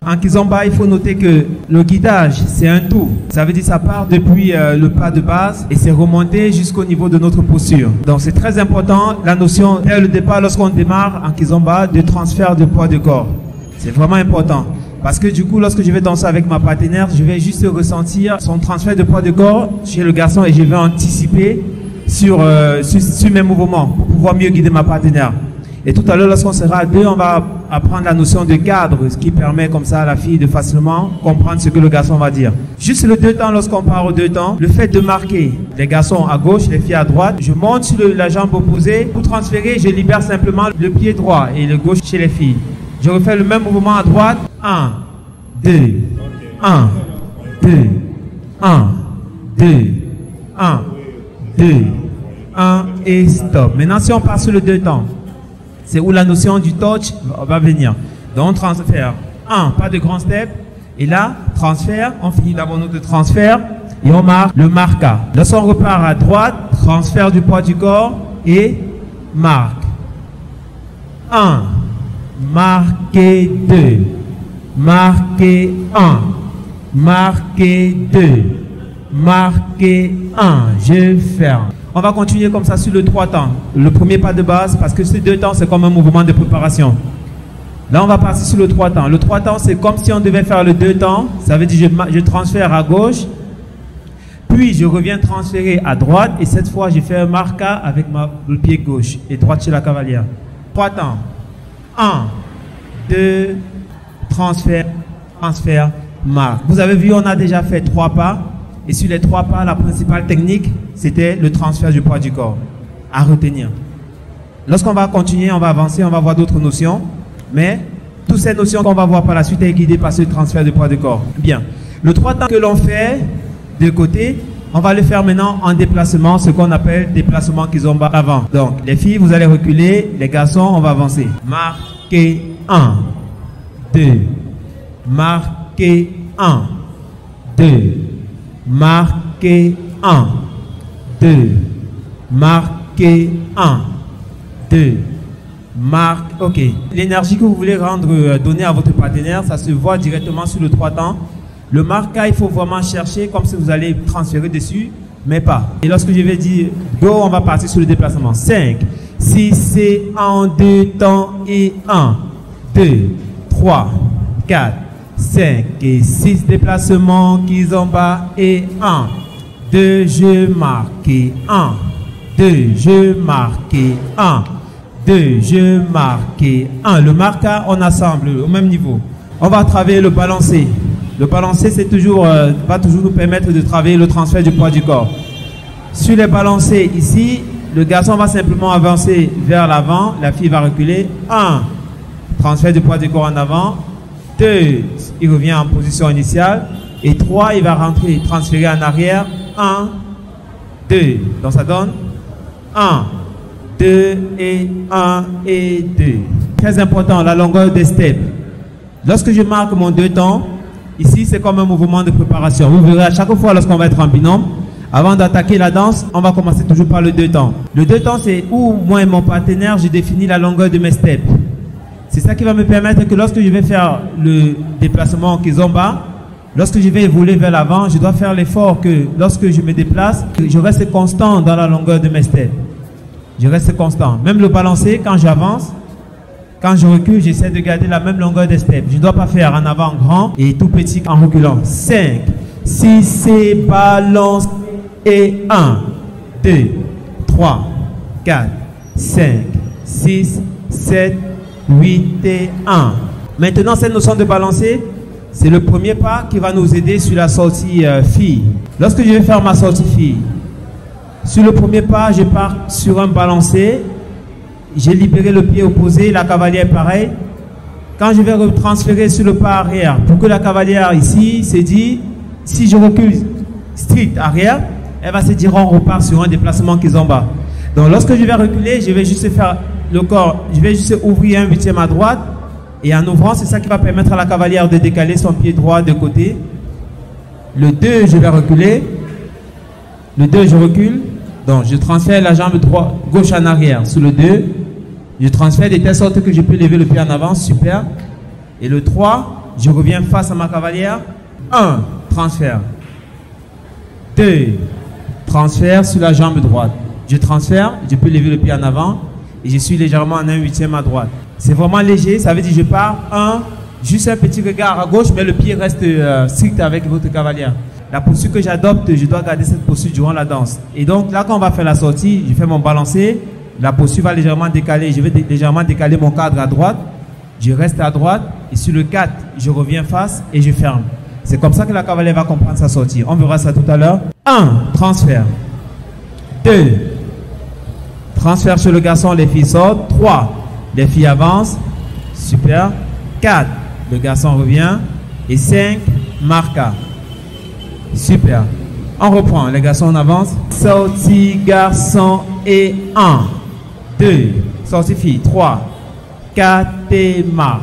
En kizomba, il faut noter que le guidage, c'est un tout. Ça veut dire que ça part depuis le pas de base et c'est remonté jusqu'au niveau de notre posture. Donc c'est très important la notion dès le départ lorsqu'on démarre en kizomba de transfert de poids de corps. C'est vraiment important. Parce que du coup, lorsque je vais danser avec ma partenaire, je vais juste ressentir son transfert de poids de corps chez le garçon et je vais anticiper sur mes mouvements pour pouvoir mieux guider ma partenaire. Et tout à l'heure, lorsqu'on sera à deux, on va apprendre la notion de cadre, ce qui permet comme ça à la fille de facilement comprendre ce que le garçon va dire. Juste le deux temps, lorsqu'on part au deux temps, le fait de marquer les garçons à gauche, les filles à droite, je monte sur la jambe opposée. Pour transférer, je libère simplement le pied droit et le gauche chez les filles. Je refais le même mouvement à droite. 1, 2, 1, 2, 1, 2, 1, 2, 1 et stop. Maintenant, si on passe sur le deux temps, c'est où la notion du touch va venir. Donc, on transfère. 1, pas de grand step. Et là, transfert. On finit d'abord notre transfert. Et on marque le marca. Lorsqu'on repart à droite, transfert du poids du corps et marque. 1, marquez 2, marquez 1, marquez 2, marquez 1. Je ferme. On va continuer comme ça sur le 3 temps. Le premier pas de base, parce que ces deux temps, c'est comme un mouvement de préparation. Là, on va passer sur le 3 temps. Le 3 temps, c'est comme si on devait faire le 2 temps. Ça veut dire que je transfère à gauche, puis je reviens transférer à droite, et cette fois, je fais un marca avec le pied gauche et droite chez la cavalière. 3 temps. 1, 2, transfert, transfert, marque. Vous avez vu, on a déjà fait 3 pas. Et sur les 3 pas, la principale technique, c'était le transfert du poids du corps. À retenir. Lorsqu'on va continuer, on va avancer, on va voir d'autres notions. Mais toutes ces notions qu'on va voir par la suite est guidée par ce transfert du poids du corps. Bien. Le 3 temps que l'on fait de côté, on va le faire maintenant en déplacement, ce qu'on appelle déplacement kizomba avant. Donc, les filles, vous allez reculer. Les garçons, on va avancer. Marquez 1, 2. Marquez 1, 2. Marquez 1, 2. Marquez 1, 2. Marque. Ok. L'énergie que vous voulez donner à votre partenaire, ça se voit directement sur le 3 temps. Le marquage, il faut vraiment chercher comme si vous allez transférer dessus, mais pas. Et lorsque je vais dire go, on va partir sur le déplacement. 5, 6, c'est en 2 temps et 1, 2, 3, 4, 5 et 6 déplacements kizomba et 1, 2, je marque 1, 2, je marque 1, 2, je marque 1. Le marquage, on assemble au même niveau. On va travailler le balancé. Le balancé, c'est va toujours nous permettre de travailler le transfert du poids du corps. Sur les balancés ici, le garçon va simplement avancer vers l'avant, la fille va reculer. 1, transfert du poids du corps en avant. 2, il revient en position initiale. Et 3, il va rentrer, transférer en arrière. 1, 2. Donc ça donne 1, 2 et 1 et 2. Très important, la longueur des steps. Lorsque je marque mon 2 temps, ici c'est comme un mouvement de préparation. Vous verrez à chaque fois lorsqu'on va être en binôme, avant d'attaquer la danse, on va commencer toujours par le 2 temps. Le 2 temps, c'est où moi et mon partenaire, je définis la longueur de mes steps. C'est ça qui va me permettre que lorsque je vais faire le déplacement en kizomba, lorsque je vais évoluer vers l'avant, je dois faire l'effort que lorsque je me déplace, je reste constant dans la longueur de mes steps. Je reste constant. Même le balancer, quand j'avance, quand je recule, j'essaie de garder la même longueur des steps. Je ne dois pas faire en avant grand et tout petit en reculant. 5, 6, c'est balance et 1, 2, 3, 4, 5, 6, 7, 8 et 1. Maintenant, cette notion de balancer, c'est le premier pas qui va nous aider sur la sortie fille. Lorsque je vais faire ma sortie fille, sur le premier pas, je pars sur un balancé. J'ai libéré le pied opposé, la cavalière pareil. Quand je vais retransférer sur le pas arrière, pour que la cavalière ici se dit, si je recule strict arrière, elle va se dire on repart sur un déplacement kizomba. Donc lorsque je vais reculer, je vais juste faire le corps, je vais juste ouvrir un 8e à droite. Et en ouvrant, c'est ça qui va permettre à la cavalière de décaler son pied droit de côté. Le 2, je vais reculer. Le 2, je recule. Donc je transfère la jambe droite, gauche en arrière sur le 2. Je transfère de telle sorte que je peux lever le pied en avant, super. Et le 3, je reviens face à ma cavalière. 1, transfert. 2, transfert sur la jambe droite. Je transfère, je peux lever le pied en avant et je suis légèrement en 1/8 à droite. C'est vraiment léger, ça veut dire que je pars 1, juste un petit regard à gauche, mais le pied reste strict avec votre cavalière. La posture que j'adopte, je dois garder cette posture durant la danse. Et donc là, quand on va faire la sortie, je fais mon balancé, la posture va légèrement décaler, je vais légèrement décaler mon cadre à droite, je reste à droite et sur le 4, je reviens face et je ferme. C'est comme ça que la cavalière va comprendre sa sortie. On verra ça tout à l'heure. 1, transfert. 2, transfert sur le garçon, les filles sortent. 3, les filles avancent. Super. 4, le garçon revient. Et 5, marca. Super. On reprend. Les garçons, on avance. Sortie garçon et 1, 2, sortie fille. 3, 4 et marque.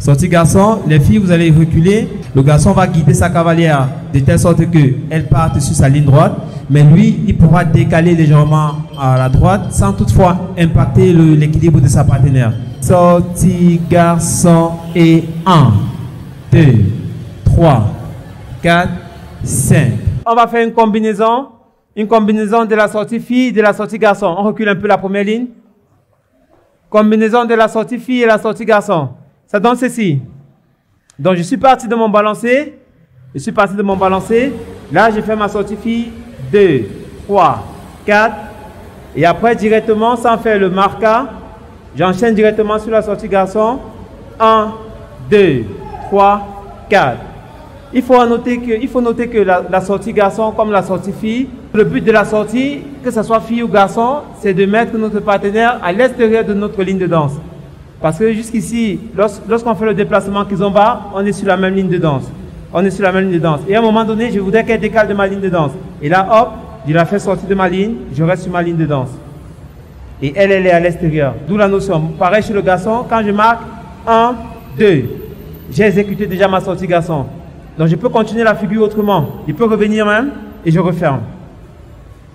Sortie garçon, les filles, vous allez reculer. Le garçon va guider sa cavalière de telle sorte qu'elle parte sur sa ligne droite. Mais lui, il pourra décaler légèrement à la droite sans toutefois impacter l'équilibre de sa partenaire. Sortie garçon et 1, 2, 3, 4, 5. On va faire une combinaison de la sortie fille et de la sortie garçon. On recule un peu la première ligne. Combinaison de la sortie fille et la sortie garçon. Ça donne ceci. Donc je suis parti de mon balancé. Là, je fais ma sortie fille. 2, 3, 4. Et après, directement, sans faire le marquage, j'enchaîne directement sur la sortie garçon. 1, 2, 3, 4. Il faut noter que la sortie garçon comme la sortie fille, le but de la sortie, que ce soit fille ou garçon, c'est de mettre notre partenaire à l'extérieur de notre ligne de danse. Parce que jusqu'ici, lorsqu'on fait le déplacement kizomba, on est sur la même ligne de danse. Et à un moment donné, je voudrais qu'elle décale de ma ligne de danse. Et là, hop, je la fais sortir de ma ligne, je reste sur ma ligne de danse. Et elle est à l'extérieur. D'où la notion. Pareil chez le garçon, quand je marque 1, 2, j'ai exécuté déjà ma sortie garçon. Donc je peux continuer la figure autrement. Je peux revenir même et je referme.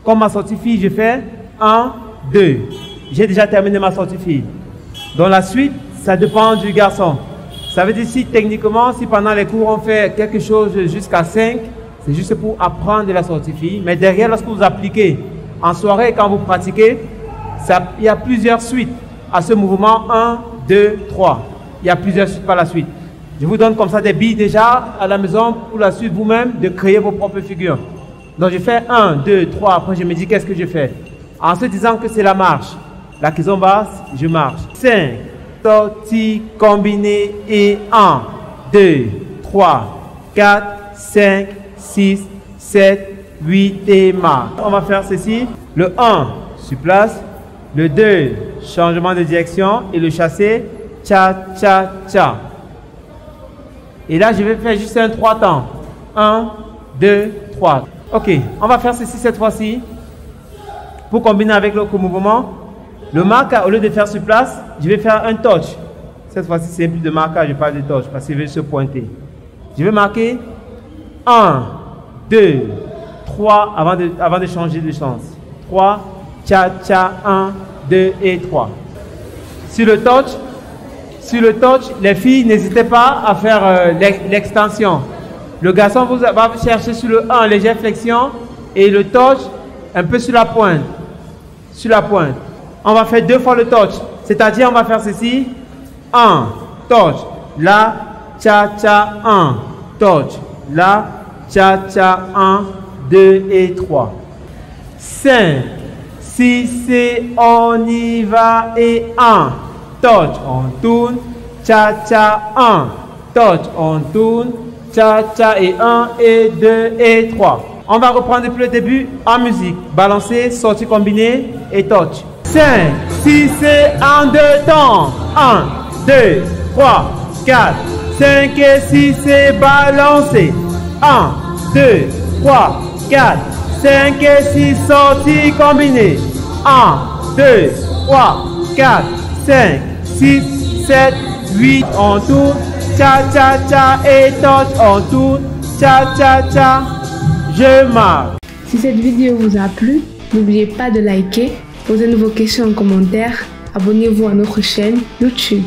Comme ma sortie fille, je fais 1, 2. J'ai déjà terminé ma sortie fille. Dans la suite, ça dépend du garçon. Ça veut dire si techniquement, si pendant les cours on fait quelque chose jusqu'à 5, c'est juste pour apprendre la sortie fille. Mais derrière, lorsque vous appliquez en soirée, quand vous pratiquez, il y a plusieurs suites à ce mouvement. 1, 2, 3. Il y a plusieurs suites par la suite. Je vous donne comme ça des billes déjà à la maison pour la suite vous-même de créer vos propres figures. Donc je fais 1, 2, 3. Après je me dis qu'est-ce que je fais. En se disant que c'est la marche. La kizomba, je marche. 5, sortie, combinée et 1, 2, 3, 4, 5, 6, 7, 8 et marche. On va faire ceci. Le 1, sur place. Le 2, changement de direction. Et le chassé, cha, cha, cha. Et là, je vais faire juste un 3 temps. 1, 2, 3. Ok, on va faire ceci cette fois-ci. Pour combiner avec l'autre mouvement. Le marquage, au lieu de faire sur place, je vais faire un touch. Cette fois-ci, c'est plus de marquage, je parle de touch parce qu'il veut se pointer. Je vais marquer 1, 2, 3 avant de changer de sens. 3, cha, cha, 1, 2 et 3. Sur le touch, les filles, n'hésitez pas à faire l'extension. Le garçon va chercher sur le 1, légère flexion, et le touch, un peu sur la pointe. On va faire 2 fois le touch. C'est-à-dire, on va faire ceci. 1, touch. Là, cha, cha, 1. Touch. Là, cha, cha, 1, 2 et 3. 5, 6 et on y va et 1. Touch, on tourne. Cha, cha, 1. Touch, on tourne. Cha, cha et 1 et 2 et 3. On va reprendre depuis le début en musique. Balancer, sortie combinée et touch. 5, 6 et 1, 2 temps. 1, 2, 3, 4, 5 et 6 et balancer. 1, 2, 3, 4, 5 et 6 sorties combinées. 1, 2, 3, 4, 5, 6, 7, 8. On tourne. Cha, cha, cha et touch. On tourne. Cha, cha, cha. Je marque. Si cette vidéo vous a plu, n'oubliez pas de liker, posez vos questions en commentaire, abonnez-vous à notre chaîne YouTube.